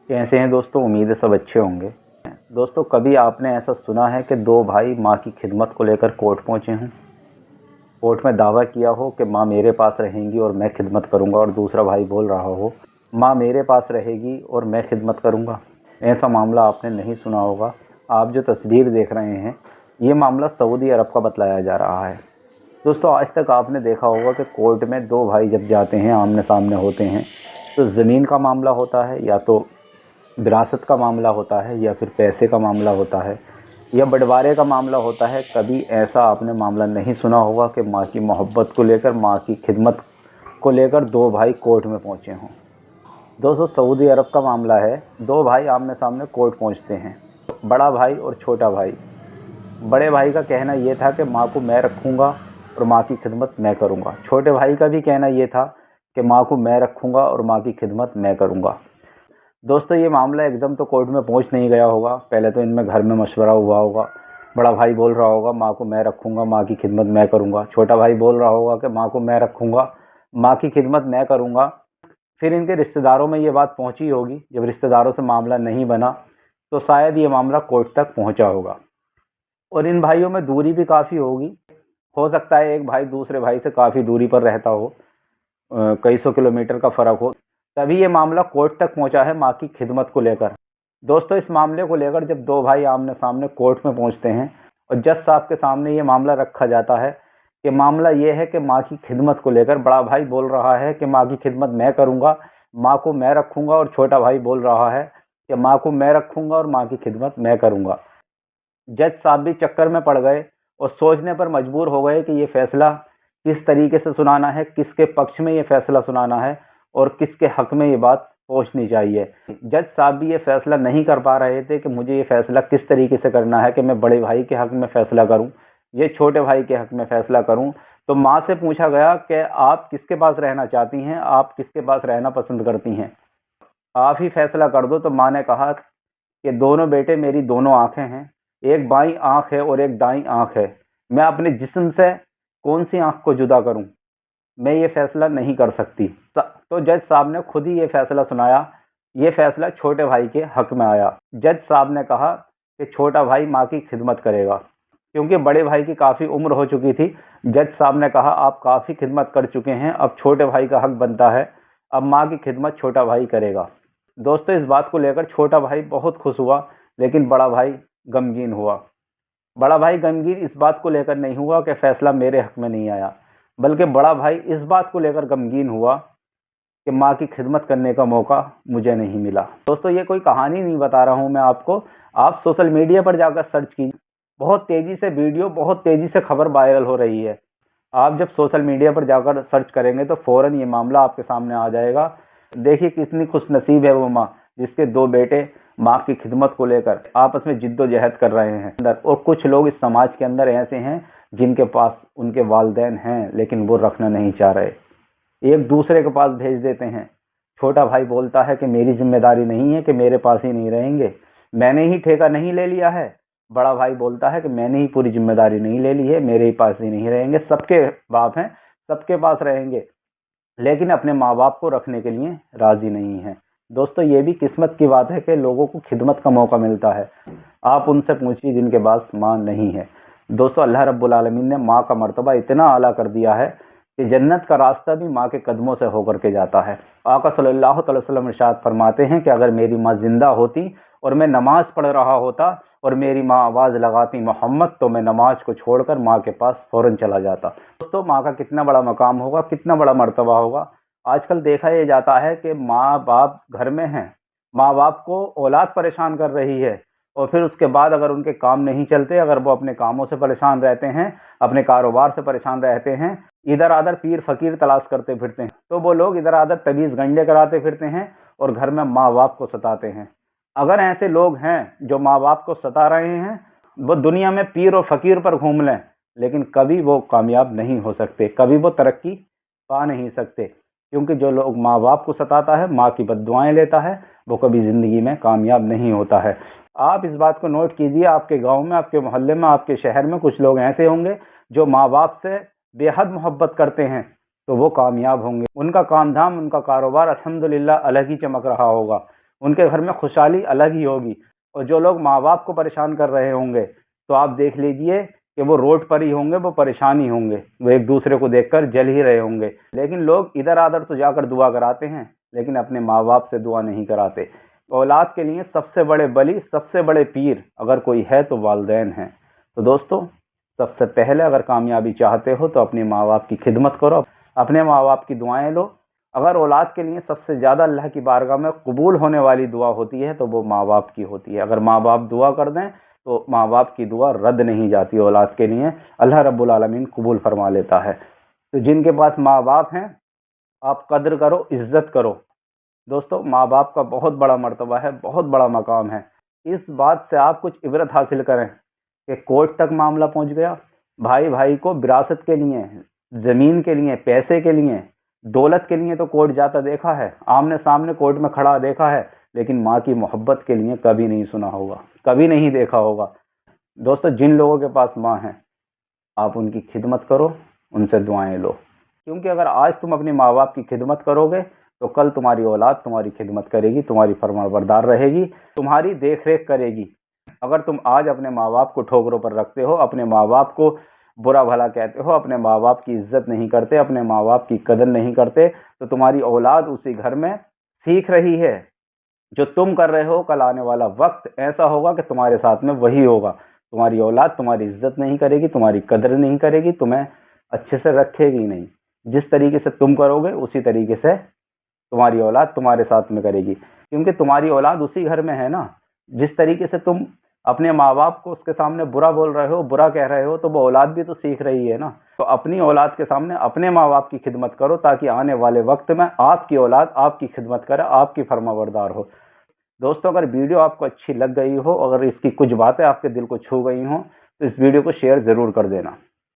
कैसे हैं दोस्तों? उम्मीद है सब अच्छे होंगे। दोस्तों, कभी आपने ऐसा सुना है कि दो भाई माँ की खिदमत को लेकर कोर्ट पहुँचे हों? कोर्ट में दावा किया हो कि माँ मेरे पास रहेंगी और मैं खिदमत करूँगा, और दूसरा भाई बोल रहा हो माँ मेरे पास रहेगी और मैं खिदमत करूँगा। ऐसा मामला आपने नहीं सुना होगा। आप जो तस्वीर देख रहे हैं, ये मामला सऊदी अरब का बतलाया जा रहा है। दोस्तों, आज तक आपने देखा होगा कि कोर्ट में दो भाई जब जाते हैं, आमने सामने होते हैं, तो ज़मीन का मामला होता है, या तो विरासत का मामला होता है, या फिर पैसे का मामला होता है, या बंटवारे का मामला होता है। कभी ऐसा आपने मामला नहीं सुना होगा कि माँ की मोहब्बत को लेकर, माँ की खिदमत को लेकर दो भाई कोर्ट में पहुँचे हों। दोस्तों, सऊदी अरब का मामला है। दो भाई आमने सामने कोर्ट पहुँचते हैं, बड़ा भाई और छोटा भाई। बड़े भाई का कहना ये था कि माँ को मैं रखूँगा और माँ की खिदमत मैं करूँगा। छोटे भाई का भी कहना ये था कि माँ को मैं रखूँगा और माँ की खिदमत मैं करूँगा। दोस्तों, ये मामला एकदम तो कोर्ट में पहुंच नहीं गया होगा। पहले तो इनमें घर में मशवरा हुआ होगा। बड़ा भाई बोल रहा होगा माँ को मैं रखूँगा, माँ की खिदमत मैं करूँगा। छोटा भाई बोल रहा होगा कि माँ को मैं रखूँगा, माँ की खिदमत मैं करूँगा। फिर इनके रिश्तेदारों में ये बात पहुंची होगी। जब रिश्तेदारों से मामला नहीं बना तो शायद ये मामला कोर्ट तक पहुंचा होगा। और इन भाइयों में दूरी भी काफ़ी होगी। हो सकता है एक भाई दूसरे भाई से काफ़ी दूरी पर रहता हो, कई सौ किलोमीटर का फ़र्क हो। तभी ये मामला कोर्ट तक पहुंचा है माँ की खिदमत को लेकर। दोस्तों, इस मामले को लेकर जब दो भाई आमने सामने कोर्ट में पहुंचते हैं और जज साहब के सामने ये मामला रखा जाता है कि मामला ये है कि माँ की खिदमत को लेकर बड़ा भाई बोल रहा है कि माँ की खिदमत मैं करूँगा, माँ को मैं रखूँगा, और छोटा भाई बोल रहा है कि माँ को मैं रखूँगा और माँ की खिदमत मैं करूँगा। जज साहब भी चक्कर में पड़ गए और सोचने पर मजबूर हो गए कि ये फैसला किस तरीके से सुनाना है, किसके पक्ष में ये फैसला सुनाना है और किसके हक में ये बात पहुंचनी चाहिए। जज साहब भी ये फैसला नहीं कर पा रहे थे कि मुझे ये फैसला किस तरीके से करना है, कि मैं बड़े भाई के हक में फैसला करूं, ये छोटे भाई के हक में फैसला करूं। तो माँ से पूछा गया कि आप किसके पास रहना चाहती हैं, आप किसके पास रहना पसंद करती हैं, आप ही फैसला कर दो। तो माँ ने कहा कि दोनों बेटे मेरी दोनों आंखें हैं, एक बाईं आंख है और एक दाईं आंख है, मैं अपने जिस्म से कौन सी आंख को जुदा करूं, मैं ये फैसला नहीं कर सकती। तो जज साहब ने खुद ही ये फैसला सुनाया। ये फैसला छोटे भाई के हक में आया। जज साहब ने कहा कि छोटा भाई माँ की खिदमत करेगा, क्योंकि बड़े भाई की काफ़ी उम्र हो चुकी थी। जज साहब ने कहा आप काफ़ी खिदमत कर चुके हैं, अब छोटे भाई का हक बनता है, अब माँ की खिदमत छोटा भाई करेगा। दोस्तों, इस बात को लेकर छोटा भाई बहुत खुश हुआ, लेकिन बड़ा भाई गमगीन हुआ। बड़ा भाई गमगीन इस बात को लेकर नहीं हुआ कि फैसला मेरे हक में नहीं आया, बल्कि बड़ा भाई इस बात को लेकर गमगीन हुआ कि माँ की खिदमत करने का मौका मुझे नहीं मिला। दोस्तों, ये कोई कहानी नहीं बता रहा हूँ मैं आपको। आप सोशल मीडिया पर जाकर सर्च कीजिए, बहुत तेज़ी से वीडियो, बहुत तेज़ी से खबर वायरल हो रही है। आप जब सोशल मीडिया पर जाकर सर्च करेंगे तो फ़ौरन ये मामला आपके सामने आ जाएगा। देखिए कितनी खुशनसीब है वो माँ, जिसके दो बेटे माँ की खिदमत को लेकर आपस में जिद्दोजहद कर रहे हैं। और कुछ लोग इस समाज के अंदर ऐसे हैं जिनके पास उनके वालिदैन हैं, लेकिन वो रखना नहीं चाह रहे, एक दूसरे के पास भेज देते हैं। छोटा भाई बोलता है कि मेरी जिम्मेदारी नहीं है, कि मेरे पास ही नहीं रहेंगे, मैंने ही ठेका नहीं ले लिया है। बड़ा भाई बोलता है कि मैंने ही पूरी जिम्मेदारी नहीं ले ली है, मेरे ही पास ही नहीं रहेंगे। सबके बाप हैं, सबके पास रहेंगे, लेकिन अपने माँ बाप को रखने के लिए राजी नहीं है। दोस्तों, ये भी किस्मत की बात है कि लोगों को खिदमत का मौका मिलता है। आप उनसे पूछिए जिनके पास माँ नहीं है। दोस्तों, अल्लाह रब्बुल आलमीन ने माँ का मर्तबा इतना आला कर दिया है कि जन्नत का रास्ता भी माँ के कदमों से होकर के जाता है। आका सल्लल्लाहु अलैहि वसल्लम इरशाद फरमाते हैं कि अगर मेरी माँ जिंदा होती और मैं नमाज पढ़ रहा होता और मेरी माँ आवाज़ लगाती मोहम्मद, तो मैं नमाज को छोड़कर माँ के पास फ़ौरन चला जाता। दोस्तों, माँ का कितना बड़ा मकाम होगा, कितना बड़ा मर्तबा होगा। आजकल देखा ये जाता है कि माँ बाप घर में हैं, माँ बाप को औलाद परेशान कर रही है, और फिर उसके बाद अगर उनके काम नहीं चलते, अगर वो अपने कामों से परेशान रहते हैं, अपने कारोबार से परेशान रहते हैं, इधर आधर पीर फकीर तलाश करते फिरते हैं, तो वो लोग इधर आधर तवीज़ गंडे कराते फिरते हैं और घर में माँ बाप को सताते हैं। अगर ऐसे लोग हैं जो माँ बाप को सता रहे हैं, वो दुनिया में पीर और फकीर पर घूम लें, लेकिन कभी वो कामयाब नहीं हो सकते, कभी वो तरक्की पा नहीं सकते। क्योंकि जो लोग माँ बाप को सताता है, माँ की बद्दुआएं लेता है, वो कभी ज़िंदगी में कामयाब नहीं होता है। आप इस बात को नोट कीजिए, आपके गांव में, आपके मोहल्ले में, आपके शहर में कुछ लोग ऐसे होंगे जो माँ बाप से बेहद मोहब्बत करते हैं, तो वो कामयाब होंगे। उनका काम धाम, उनका कारोबार अल्हम्दुलिल्लाह अलग ही चमक रहा होगा, उनके घर में खुशहाली अलग ही होगी। और जो लोग माँ बाप को परेशान कर रहे होंगे तो आप देख लीजिए कि वो रोड पर ही होंगे, वो परेशान ही होंगे, वो एक दूसरे को देखकर जल ही रहे होंगे। लेकिन लोग इधर आधर तो जाकर दुआ कराते हैं, लेकिन अपने माँ बाप से दुआ नहीं कराते। औलाद के लिए सबसे बड़े बली, सबसे बड़े पीर अगर कोई है तो वालिदैन हैं। तो दोस्तों, सबसे पहले अगर कामयाबी चाहते हो तो अपने माँ बाप की खिदमत करो, अपने माँ बाप की दुआएं लो। अगर औलाद के लिए सबसे ज़्यादा अल्लाह की बारगाह में कबूल होने वाली दुआ होती है तो वो माँ बाप की होती है। अगर माँ बाप दुआ कर दें तो माँ बाप की दुआ रद्द नहीं जाती औलाद के लिए, अल्लाह रब्बुल आलमीन कबूल फरमा लेता है। तो जिनके पास माँ बाप हैं, आप कद्र करो, इज्जत करो। दोस्तों, माँ बाप का बहुत बड़ा मर्तबा है, बहुत बड़ा मकाम है। इस बात से आप कुछ इबरत हासिल करें कि कोर्ट तक मामला पहुंच गया, भाई भाई को विरासत के लिए, ज़मीन के लिए, पैसे के लिए, दौलत के लिए तो कोर्ट जाता देखा है, आमने सामने कोर्ट में खड़ा देखा है, लेकिन माँ की मोहब्बत के लिए कभी नहीं सुना होगा, कभी नहीं देखा होगा। दोस्तों, जिन लोगों के पास माँ है, आप उनकी खिदमत करो, उनसे दुआएं लो, क्योंकि अगर आज तुम अपने माँ बाप की खिदमत करोगे तो कल तुम्हारी औलाद तुम्हारी खिदमत करेगी, तुम्हारी फरमाबरदार रहेगी, तुम्हारी देख रेख करेगी। अगर तुम आज अपने माँ बाप को ठोकरों पर रखते हो, अपने माँ बाप को बुरा भला कहते हो, अपने माँ बाप की इज्जत नहीं करते, अपने माँ बाप की कदर नहीं करते, तो तुम्हारी औलाद उसी घर में सीख रही है। जो तुम कर रहे हो, कल आने वाला वक्त ऐसा होगा कि तुम्हारे साथ में वही होगा। तुम्हारी औलाद तुम्हारी इज्जत नहीं करेगी, तुम्हारी कदर नहीं करेगी, तुम्हें अच्छे से रखेगी नहीं। जिस तरीके से तुम करोगे उसी तरीके से तुम्हारी औलाद तुम्हारे साथ में करेगी, क्योंकि तुम्हारी औलाद उसी घर में है ना। जिस तरीके से तुम अपने माँ बाप को उसके सामने बुरा बोल रहे हो, बुरा कह रहे हो, तो वो औलाद भी तो सीख रही है ना। तो अपनी औलाद के सामने अपने माँ बाप की खिदमत करो, ताकि आने वाले वक्त में आपकी औलाद आपकी खिदमत करे, आपकी फरमाबरदार हो। दोस्तों, अगर वीडियो आपको अच्छी लग गई हो, अगर इसकी कुछ बातें आपके दिल को छू गई हो, तो इस वीडियो को शेयर ज़रूर कर देना।